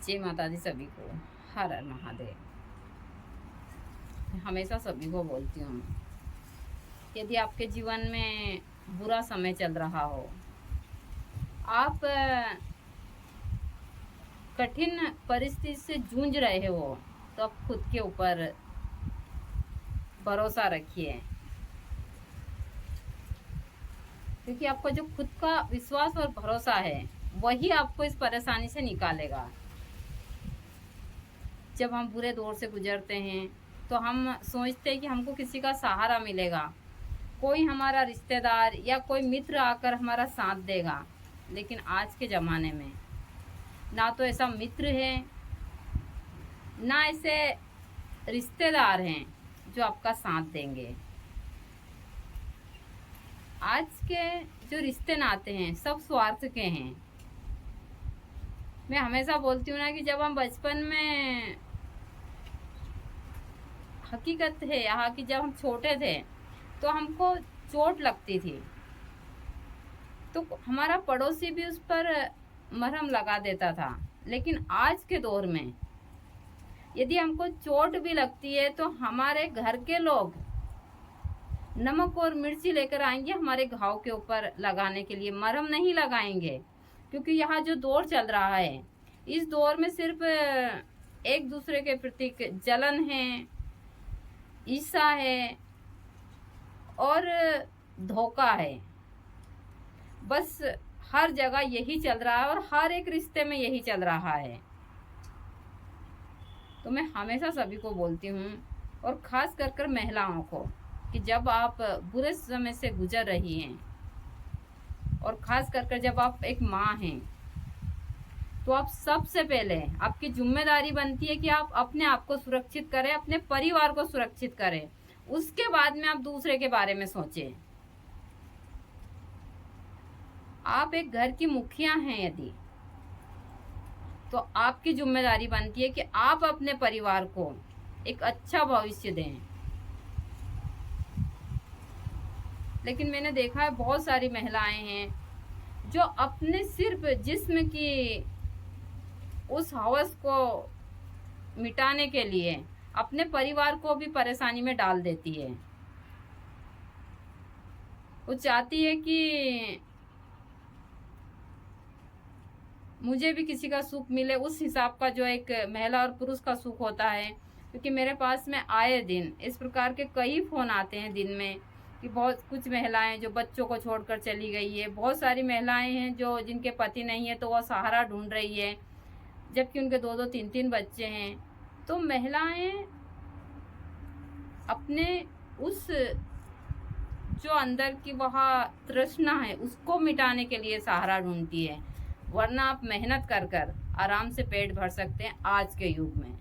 जय माता दी सभी को। हर हर महादेव। हमेशा सभी को बोलती हूँ, यदि आपके जीवन में बुरा समय चल रहा हो, आप कठिन परिस्थिति से जूझ रहे हो, तो आप खुद के ऊपर भरोसा रखिए, क्योंकि आपका जो खुद का विश्वास और भरोसा है वही आपको इस परेशानी से निकालेगा। जब हम बुरे दौर से गुजरते हैं तो हम सोचते हैं कि हमको किसी का सहारा मिलेगा, कोई हमारा रिश्तेदार या कोई मित्र आकर हमारा साथ देगा। लेकिन आज के ज़माने में ना तो ऐसा मित्र है, ना ऐसे रिश्तेदार हैं जो आपका साथ देंगे। आज के जो रिश्ते नाते हैं सब स्वार्थ के हैं। मैं हमेशा बोलती हूँ ना कि जब हम बचपन में, हकीकत है यहाँ की, जब हम छोटे थे तो हमको चोट लगती थी तो हमारा पड़ोसी भी उस पर मरहम लगा देता था। लेकिन आज के दौर में यदि हमको चोट भी लगती है तो हमारे घर के लोग नमक और मिर्ची लेकर आएंगे हमारे घाव के ऊपर लगाने के लिए, मरहम नहीं लगाएंगे। क्योंकि यहाँ जो दौर चल रहा है, इस दौर में सिर्फ एक दूसरे के प्रति जलन है, ईर्ष्या है और धोखा है। बस हर जगह यही चल रहा है और हर एक रिश्ते में यही चल रहा है। तो मैं हमेशा सभी को बोलती हूँ, और खास कर महिलाओं को, कि जब आप बुरे समय से गुजर रही हैं और खास कर जब आप एक माँ हैं, तो आप सबसे पहले आपकी जिम्मेदारी बनती है कि आप अपने आप को सुरक्षित करें, अपने परिवार को सुरक्षित करें। उसके बाद में आप दूसरे के बारे में सोचें। आप एक घर की मुखिया हैं यदि, तो आपकी जिम्मेदारी बनती है कि आप अपने परिवार को एक अच्छा भविष्य दें। लेकिन मैंने देखा है बहुत सारी महिलाएं हैं जो अपने सिर्फ जिस्म की उस हवस को मिटाने के लिए अपने परिवार को भी परेशानी में डाल देती है। वो चाहती है कि मुझे भी किसी का सुख मिले, उस हिसाब का जो एक महिला और पुरुष का सुख होता है। क्योंकि मेरे पास में आए दिन इस प्रकार के कई फोन आते हैं दिन में कि बहुत कुछ महिलाएं जो बच्चों को छोड़कर चली गई है, बहुत सारी महिलाएं हैं जो जिनके पति नहीं है तो वह सहारा ढूंढ रही है, जबकि उनके 2-2 3-3 बच्चे हैं। तो महिलाएं अपने उस जो अंदर की वह तृष्णा है उसको मिटाने के लिए सहारा ढूंढती है, वरना आप मेहनत कर आराम से पेट भर सकते हैं। आज के युग में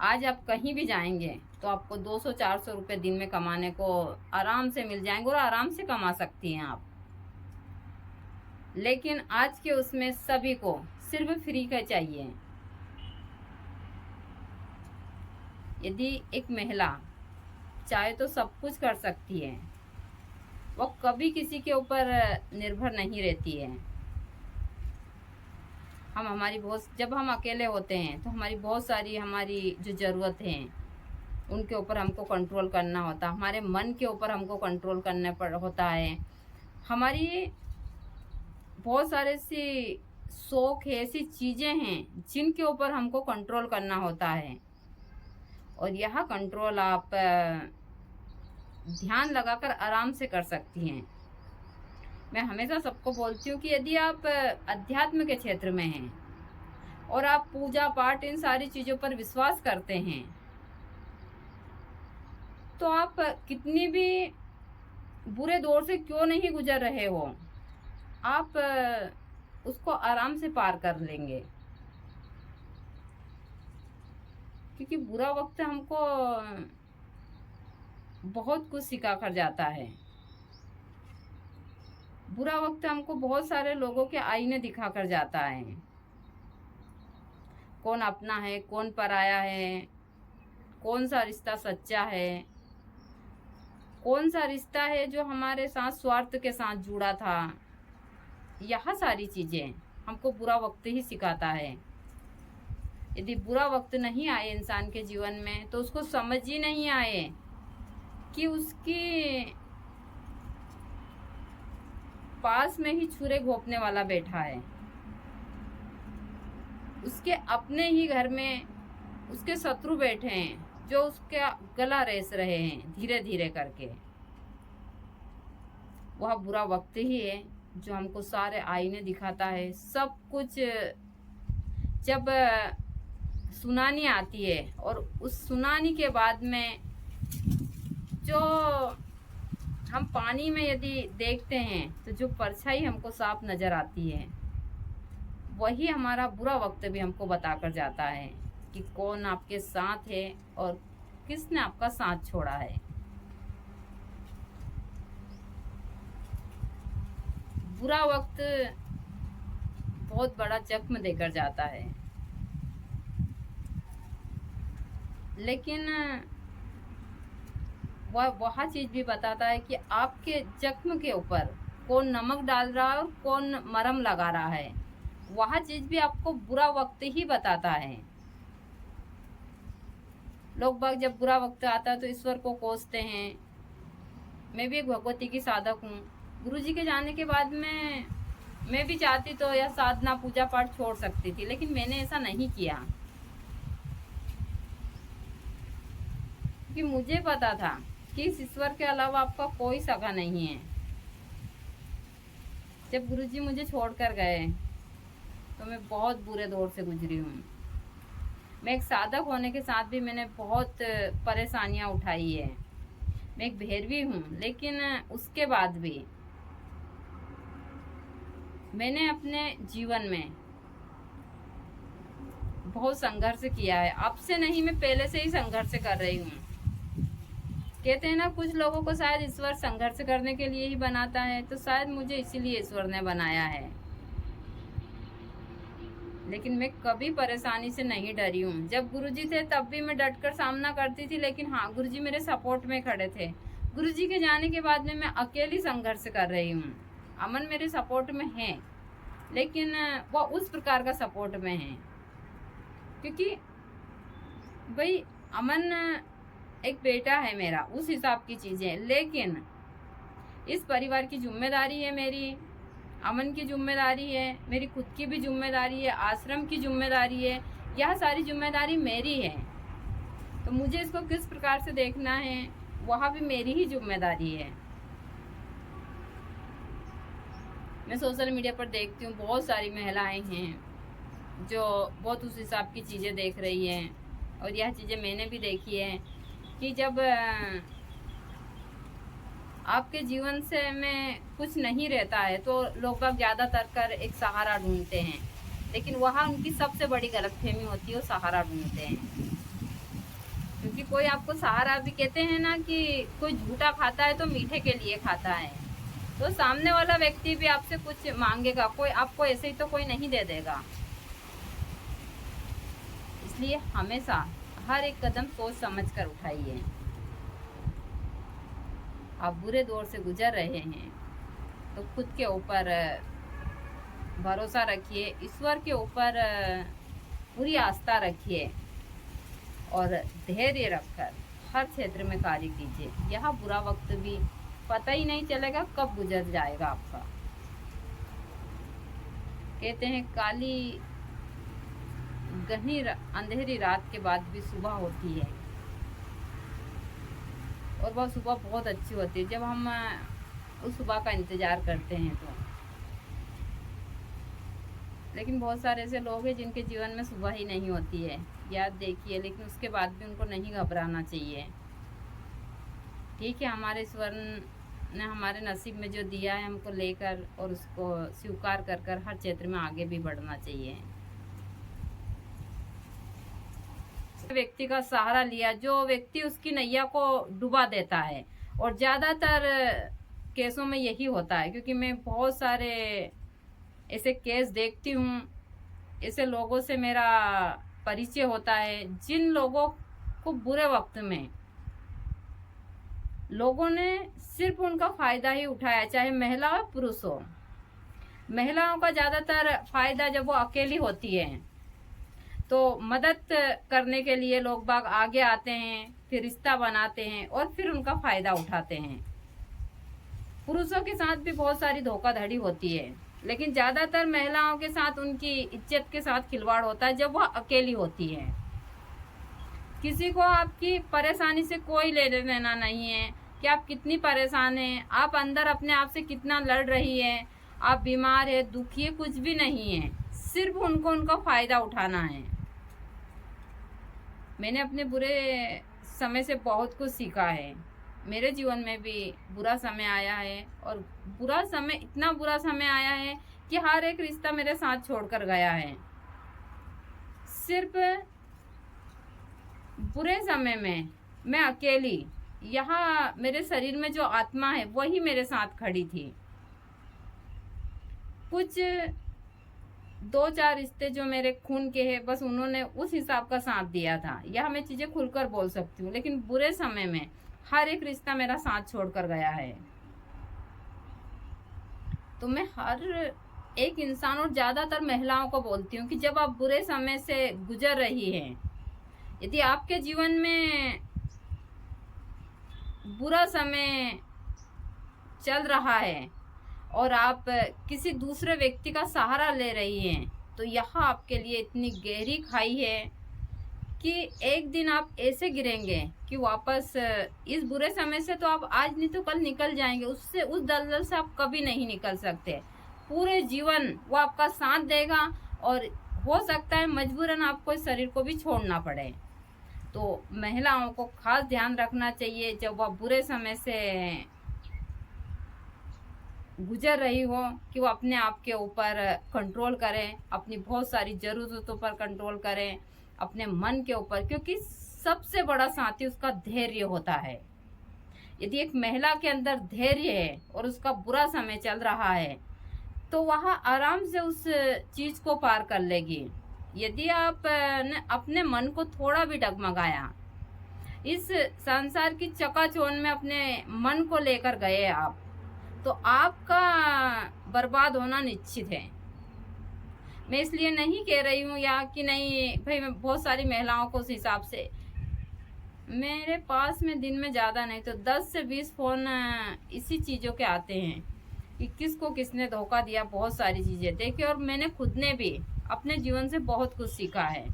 आज आप कहीं भी जाएंगे तो आपको 200-400 रुपए दिन में कमाने को आराम से मिल जाएंगे और आराम से कमा सकती हैं आप। लेकिन आज के उसमें सभी को सिर्फ फ्री का चाहिए। यदि एक महिला चाहे तो सब कुछ कर सकती है, वो कभी किसी के ऊपर निर्भर नहीं रहती है। हम हमारी बहुत, जब हम अकेले होते हैं तो हमारी बहुत सारी हमारी जो ज़रूरत हैं उनके ऊपर हमको कंट्रोल करना होता है, हमारे मन के ऊपर हमको कंट्रोल करना होता है। हमारी बहुत सारे सी शौक है, ऐसी चीज़ें हैं जिनके ऊपर हमको कंट्रोल करना होता है। और यह कंट्रोल आप ध्यान लगाकर आराम से कर सकती हैं। मैं हमेशा सबको बोलती हूँ कि यदि आप अध्यात्म के क्षेत्र में हैं और आप पूजा पाठ इन सारी चीज़ों पर विश्वास करते हैं, तो आप कितनी भी बुरे दौर से क्यों नहीं गुजर रहे हो, आप उसको आराम से पार कर लेंगे। क्योंकि बुरा वक्त हमको बहुत कुछ सिखा कर जाता है। बुरा वक्त हमको बहुत सारे लोगों के आईने दिखा कर जाता है, कौन अपना है कौन पराया है, कौन सा रिश्ता सच्चा है, कौन सा रिश्ता है जो हमारे साथ स्वार्थ के साथ जुड़ा था। यह सारी चीज़ें हमको बुरा वक्त ही सिखाता है। यदि बुरा वक्त नहीं आए इंसान के जीवन में तो उसको समझ ही नहीं आए कि उसकी पास में ही छुरे घोंपने वाला बैठा है, उसके अपने ही घर में उसके शत्रु बैठे हैं जो उसका गला रेस रहे हैं धीरे धीरे करके। वह बुरा वक्त ही है जो हमको सारे आईने दिखाता है। सब कुछ जब सुनानी आती है और उस सुनानी के बाद में जो हम पानी में यदि देखते हैं तो जो परछाई हमको साफ नजर आती है, वही हमारा बुरा वक्त भी हमको बताकर जाता है कि कौन आपके साथ है और किसने आपका साथ छोड़ा है। बुरा वक्त बहुत बड़ा जख्म देकर जाता है, लेकिन वह चीज भी बताता है कि आपके जख्म के ऊपर कौन नमक डाल रहा है और कौन मरहम लगा रहा है। वह चीज भी आपको बुरा वक्त ही बताता है। लोग बाग जब बुरा वक्त आता है तो ईश्वर को कोसते हैं। मैं भी एक भगवती की साधक हूँ। गुरु जी के जाने के बाद में मैं भी चाहती तो यह साधना पूजा पाठ छोड़ सकती थी, लेकिन मैंने ऐसा नहीं किया क्योंकि मुझे पता था कि इस ईश्वर के अलावा आपका कोई सगा नहीं है। जब गुरु जी मुझे छोड़कर गए तो मैं बहुत बुरे दौर से गुजरी हूँ। मैं एक साधक होने के साथ भी मैंने बहुत परेशानियां उठाई है। मैं एक भैरवी हूँ, लेकिन उसके बाद भी मैंने अपने जीवन में बहुत संघर्ष किया है। अब से नहीं, मैं पहले से ही संघर्ष कर रही हूँ। कहते हैं ना, कुछ लोगों को शायद ईश्वर संघर्ष करने के लिए ही बनाता है, तो शायद मुझे इसीलिए ईश्वर ने बनाया है। लेकिन मैं कभी परेशानी से नहीं डरी हूँ। जब गुरुजी थे तब भी मैं डटकर सामना करती थी, लेकिन हाँ, गुरुजी मेरे सपोर्ट में खड़े थे। गुरुजी के जाने के बाद में मैं अकेली संघर्ष कर रही हूँ। अमन मेरे सपोर्ट में है, लेकिन वो उस प्रकार का सपोर्ट में है क्योंकि भाई अमन एक बेटा है मेरा, उस हिसाब की चीजें। लेकिन इस परिवार की जिम्मेदारी है मेरी, अमन की जिम्मेदारी है, मेरी खुद की भी जिम्मेदारी है, आश्रम की जिम्मेदारी है। यह सारी जिम्मेदारी मेरी है, तो मुझे इसको किस प्रकार से देखना है वह भी मेरी ही जिम्मेदारी है। मैं सोशल मीडिया पर देखती हूँ बहुत सारी महिलाएं हैं जो बहुत उस हिसाब की चीज़ें देख रही हैं, और यह चीज़ें मैंने भी देखी है कि जब आपके जीवन से में कुछ नहीं रहता है तो लोग ज़्यादातर कर एक सहारा ढूंढते हैं, लेकिन वहाँ उनकी सबसे बड़ी गलतफहमी होती है, वो सहारा ढूंढते हैं। क्योंकि कोई आपको सहारा भी कहते हैं ना कि कोई झूठा खाता है तो मीठे के लिए खाता है, तो सामने वाला व्यक्ति भी आपसे कुछ मांगेगा, कोई आपको ऐसे ही तो कोई नहीं दे देगा। इसलिए हमेशा हर एक कदम सोच समझ कर उठाइए। आप बुरे दौर से गुजर रहे हैं तो खुद के ऊपर भरोसा रखिए, ईश्वर के ऊपर पूरी आस्था रखिए और धैर्य रखकर हर क्षेत्र में कार्य कीजिए। यह बुरा वक्त भी पता ही नहीं चलेगा कब गुजर जाएगा आपका। कहते हैं काली घनी अंधेरी रात के बाद भी सुबह होती है, और वह सुबह बहुत अच्छी होती है जब हम उस सुबह का इंतजार करते हैं तो। लेकिन बहुत सारे ऐसे लोग हैं जिनके जीवन में सुबह ही नहीं होती है, याद देखिए, लेकिन उसके बाद भी उनको नहीं घबराना चाहिए। ठीक है, हमारे ईश्वर ने हमारे नसीब में जो दिया है हमको लेकर और उसको स्वीकार कर कर हर क्षेत्र में आगे भी बढ़ना चाहिए। व्यक्ति का सहारा लिया, जो व्यक्ति उसकी नैया को डुबा देता है, और ज़्यादातर केसों में यही होता है, क्योंकि मैं बहुत सारे ऐसे केस देखती हूँ, ऐसे लोगों से मेरा परिचय होता है जिन लोगों को बुरे वक्त में लोगों ने सिर्फ उनका फायदा ही उठाया, चाहे महिला हो पुरुष हो। महिलाओं का ज़्यादातर फायदा जब वो अकेली होती है तो मदद करने के लिए लोग बाग आगे आते हैं, फिर रिश्ता बनाते हैं और फिर उनका फायदा उठाते हैं। पुरुषों के साथ भी बहुत सारी धोखाधड़ी होती है, लेकिन ज्यादातर महिलाओं के साथ उनकी इज्जत के साथ खिलवाड़ होता है जब वह अकेली होती है। किसी को आपकी परेशानी से कोई लेना देना नहीं है कि आप कितनी परेशान हैं, आप अंदर अपने आप से कितना लड़ रही है, आप बीमार है, दुखी है, कुछ भी नहीं है। सिर्फ उनको उनका फायदा उठाना है। मैंने अपने बुरे समय से बहुत कुछ सीखा है। मेरे जीवन में भी बुरा समय आया है और बुरा समय, इतना बुरा समय आया है कि हर एक रिश्ता मेरे साथ छोड़कर गया है। सिर्फ बुरे समय में मैं अकेली, यहाँ मेरे शरीर में जो आत्मा है वही मेरे साथ खड़ी थी। कुछ 2-4 रिश्ते जो मेरे खून के हैं, बस उन्होंने उस हिसाब का साथ दिया था। यह मैं चीजें खुलकर बोल सकती हूँ, लेकिन बुरे समय में हर एक रिश्ता मेरा साथ छोड़कर गया है। तो मैं हर एक इंसान और ज्यादातर महिलाओं को बोलती हूँ कि जब आप बुरे समय से गुजर रही हैं, यदि आपके जीवन में बुरा समय चल रहा है और आप किसी दूसरे व्यक्ति का सहारा ले रही हैं, तो यहाँ आपके लिए इतनी गहरी खाई है कि एक दिन आप ऐसे गिरेंगे कि वापस इस बुरे समय से तो आप आज नहीं तो कल निकल जाएंगे, उससे, उस दलदल से आप कभी नहीं निकल सकते। पूरे जीवन वो आपका साथ देगा और हो सकता है मजबूरन आपको इस शरीर को भी छोड़ना पड़े। तो महिलाओं को खास ध्यान रखना चाहिए जब वह बुरे समय से गुजर रही हो कि वो अपने आप के ऊपर कंट्रोल करें, अपनी बहुत सारी ज़रूरतों पर कंट्रोल करें, अपने मन के ऊपर, क्योंकि सबसे बड़ा साथी उसका धैर्य होता है। यदि एक महिला के अंदर धैर्य है और उसका बुरा समय चल रहा है तो वह आराम से उस चीज को पार कर लेगी। यदि आप ने अपने मन को थोड़ा भी डगमगाया, इस संसार की चकाचौंध में अपने मन को लेकर गए आप, तो आपका बर्बाद होना निश्चित है। मैं इसलिए नहीं कह रही हूँ या कि नहीं भाई, मैं बहुत सारी महिलाओं को उस हिसाब से, मेरे पास में दिन में ज़्यादा नहीं तो 10 से 20 फ़ोन इसी चीज़ों के आते हैं कि किसको किसने धोखा दिया, बहुत सारी चीज़ें देखी और मैंने खुद ने भी अपने जीवन से बहुत कुछ सीखा है।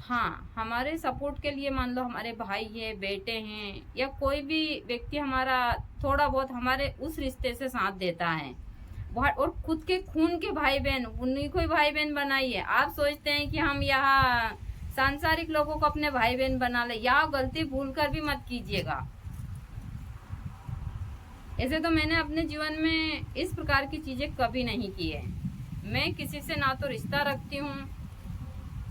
हाँ, हमारे सपोर्ट के लिए मान लो हमारे भाई है, बेटे हैं या कोई भी व्यक्ति हमारा थोड़ा बहुत हमारे उस रिश्ते से साथ देता है, और खुद के खून के भाई बहन, उन्हीं को ही भाई बहन बनाइए। आप सोचते हैं कि हम यहाँ सांसारिक लोगों को अपने भाई बहन बना ले, यह गलती भूल कर भी मत कीजिएगा। ऐसे तो मैंने अपने जीवन में इस प्रकार की चीजें कभी नहीं की है। मैं किसी से ना तो रिश्ता रखती हूँ,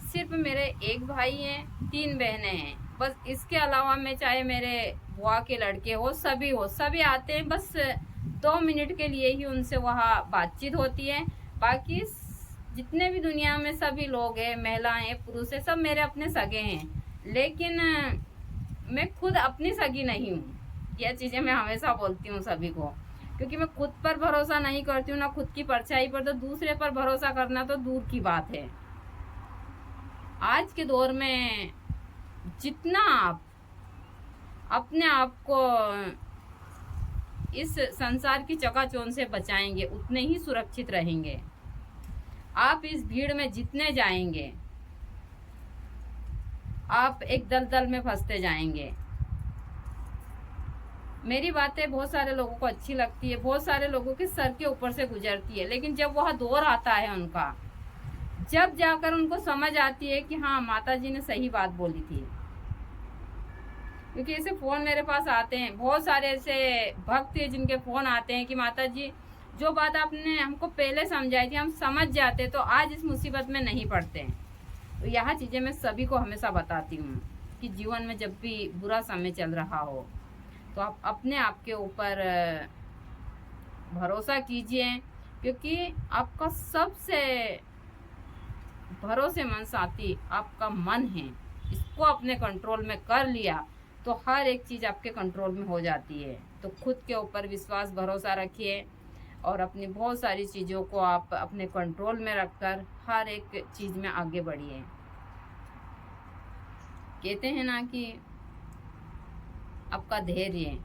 सिर्फ मेरे एक भाई हैं, 3 बहनें हैं, बस। इसके अलावा मैं चाहे मेरे बुआ के लड़के हो, सभी आते हैं, बस 2 मिनट के लिए ही उनसे वहाँ बातचीत होती है। बाकी जितने भी दुनिया में सभी लोग हैं, महिलाएं हैं, पुरुष हैं, सब मेरे अपने सगे हैं। लेकिन मैं खुद अपनी सगी नहीं हूँ। यह चीज़ें मैं हमेशा बोलती हूँ सभी को, क्योंकि मैं खुद पर भरोसा नहीं करती हूँ, ना खुद की परछाई पर, तो दूसरे पर भरोसा करना तो दूर की बात है। आज के दौर में जितना आप अपने आप को इस संसार की चकाचौंध से बचाएंगे, उतने ही सुरक्षित रहेंगे। आप इस भीड़ में जितने जाएंगे, आप एक दलदल में फंसते जाएंगे। मेरी बातें बहुत सारे लोगों को अच्छी लगती है, बहुत सारे लोगों के सर के ऊपर से गुजरती है, लेकिन जब वह दौर आता है उनका, जब जाकर उनको समझ आती है कि हाँ, माता जी ने सही बात बोली थी। क्योंकि ऐसे फ़ोन मेरे पास आते हैं, बहुत सारे ऐसे भक्त हैं जिनके फ़ोन आते हैं कि माता जी, जो बात आपने हमको पहले समझाई थी, हम समझ जाते तो आज इस मुसीबत में नहीं पड़ते। तो यह चीज़ें मैं सभी को हमेशा बताती हूँ कि जीवन में जब भी बुरा समय चल रहा हो तो आप अपने आप के ऊपर भरोसा कीजिए, क्योंकि आपका सबसे भरोसेमंद साथी आपका मन है। इसको अपने कंट्रोल में कर लिया तो हर एक चीज़ आपके कंट्रोल में हो जाती है। तो खुद के ऊपर विश्वास, भरोसा रखिए, और अपनी बहुत सारी चीज़ों को आप अपने कंट्रोल में रखकर हर एक चीज़ में आगे बढ़िए। कहते हैं ना कि आपका धैर्य,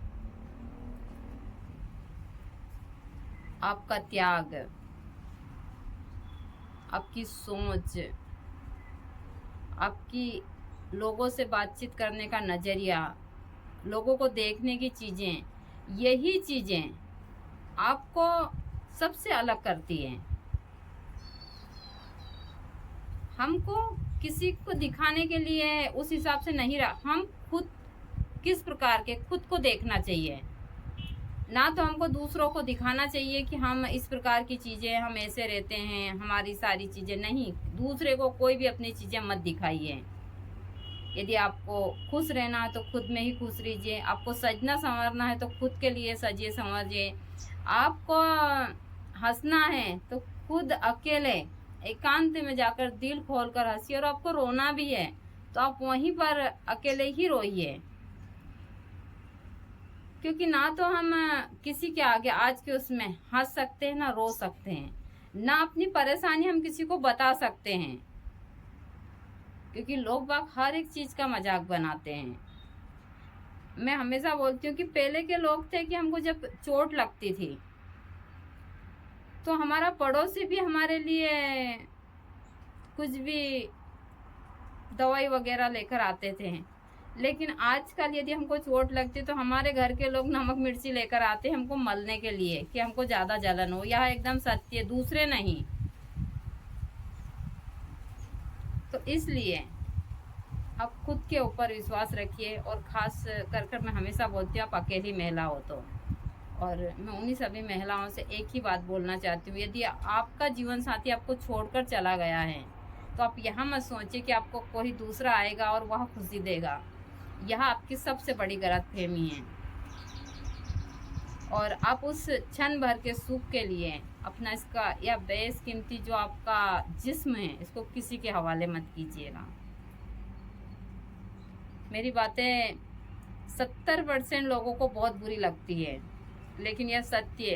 आपका त्याग, आपकी सोच, आपकी लोगों से बातचीत करने का नज़रिया, लोगों को देखने की चीज़ें, यही चीज़ें आपको सबसे अलग करती हैं। हमको किसी को दिखाने के लिए उस हिसाब से नहीं रहा, हम खुद किस प्रकार के खुद को देखना चाहिए। ना तो हमको दूसरों को दिखाना चाहिए कि हम इस प्रकार की चीज़ें, हम ऐसे रहते हैं, हमारी सारी चीज़ें नहीं। दूसरे को कोई भी अपनी चीज़ें मत दिखाइए। यदि आपको खुश रहना है तो खुद में ही खुश रहिए। आपको सजना संवरना है तो खुद के लिए सजिए संवरिए। आपको हंसना है तो खुद अकेले एकांत में जाकर दिल खोलकर हंसिए। और आपको रोना भी है तो आप वहीं पर अकेले ही रोइए, क्योंकि ना तो हम किसी के आगे आज के उसमें हंस सकते हैं, ना रो सकते हैं, ना अपनी परेशानी हम किसी को बता सकते हैं, क्योंकि लोग बाग हर एक चीज़ का मजाक बनाते हैं। मैं हमेशा बोलती हूँ कि पहले के लोग थे कि हमको जब चोट लगती थी तो हमारा पड़ोसी भी हमारे लिए कुछ भी दवाई वगैरह लेकर आते थे। लेकिन आजकल यदि हमको चोट लगती तो हमारे घर के लोग नमक मिर्ची लेकर आते हैं हमको मलने के लिए कि हमको ज़्यादा जलन हो। यह एकदम सत्य, दूसरे नहीं। तो इसलिए आप खुद के ऊपर विश्वास रखिए। और ख़ास कर मैं हमेशा बोलती हूँ, आप अकेली महिला हो तो, और मैं उन्हीं सभी महिलाओं से एक ही बात बोलना चाहती हूँ, यदि आपका जीवन साथी आपको छोड़कर चला गया है तो आप यहाँ मत सोचिए कि आपको कोई दूसरा आएगा और वह खुशी देगा। यह आपकी सबसे बड़ी गलतफहमी है। और आप उस क्षण भर के सुख के लिए अपना इसका या बेशकीमती जो आपका जिस्म है इसको किसी के हवाले मत कीजिएगा। मेरी बातें 70% लोगों को बहुत बुरी लगती है, लेकिन यह सत्य है।